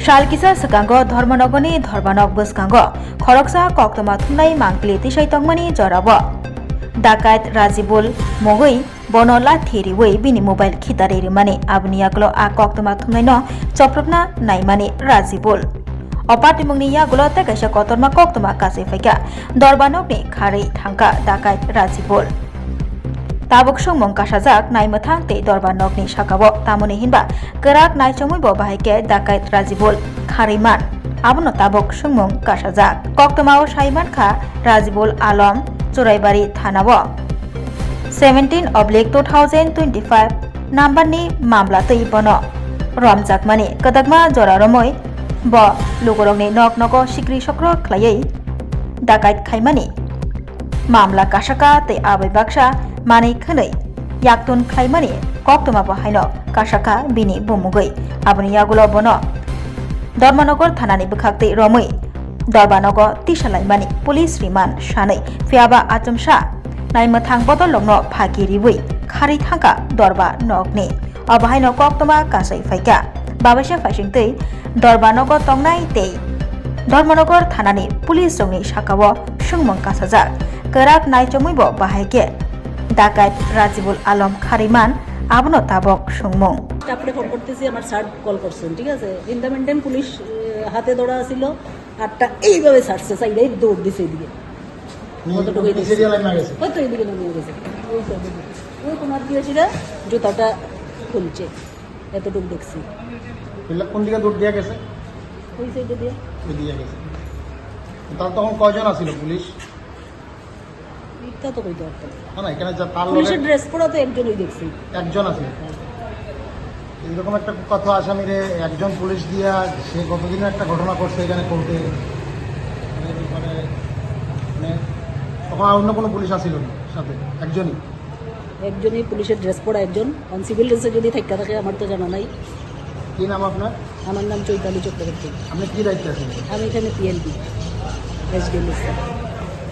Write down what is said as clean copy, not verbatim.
Shalkisa Sakango Dharmanogoni Dharmanok Buskango Khoroksa Koktoma Thumnai Mangpili Tisai Tongmani Jorabo Dakat Razibul Mogoi Bonola Thiriwei Bini Mobile Khitare Mani Abniaklo A Koktoma Thumnai no Choprapna Naimani Razibul Opati Mungni Yagulo Takasha Kotorma Koktoma Kase Faika Dorbanokni Khari Thangka Dakat Razibul Tabok sungmong kasajak nai mathang te dorbanokni sakabo tamoni hinba kerak nai chomuibo bahaike dakai Razibul khariman abono tabok sungmong kasajak koktomao saiman kha Razibul Alam Churaibari thanabo 17/2025 number ni mamla tei bono romjakmani kadakma joraromoi bo lugorokni noknogo sikri sokro khlaiei dakai khaimani mamla kasaka te abai baksa Mani Khanai Yaktun Khaimani Koktoma Bahaino Kasaka Bini Bumugoi Abuni Yagulo Bono Dormanogor Thanani Bukhakte Romui Dorbanogo Tisalaimani Police Riman Shanai Fiaba Achumsha Naimathang Bodolongno Phagiriwi Khari Thangka Dorba Nogni Abahaino Koktoma Kasai Faika Babasha Fashingtei Dorbanogo Tongnai Tei Dormanogor Thanani Police Rongni Shakawo Sungmong Kasajak Kerak Naichomuibo Bahaike Dakat Razibul Alam Khariman Abono Tabok Sungmong তারপরে phone করতেছি আমার sir call করছেন ঠিক আছে in the maintain police হাতে ধরা ছিল আটটা এইভাবে ছাড়ছে সাইডে দৌড় দিছে এদিকে কতটুকুই দিছে হয়তো এদিকে নিয়ে গেছে ওই কোনার দিয়েছিল জুতাটা খুলছে এতটুকু দেখছি কোন দিকে দৌড় দিয়ে গেছে ওই সাইডে দিয়ে গেছে তার তখন কয়জন আছিল পুলিশ তা তো কইতে পারতাম না এখানে যা তার পুলিশের ড্রেস পরা তো একজনই দেখছি একজন আছে এরকম একটা কথা আসামিরে একজন পুলিশ দিয়া সে গতদিনের একটা ঘটনা করছে এখানে কোর্টে মানে তখন অন্য কোনো পুলিশ আসিল না সাথে একজনই পুলিশের ড্রেস পরা একজন অন সিভিল ড্রেসে যদি থাকা থাকে আমার তো জানা নাই কি নাম আপনার আমার নাম চৈতালি চক্রবর্তী আপনি কি দায়িত্বে আছেন আমি এখানে পিএলবি এসডিএল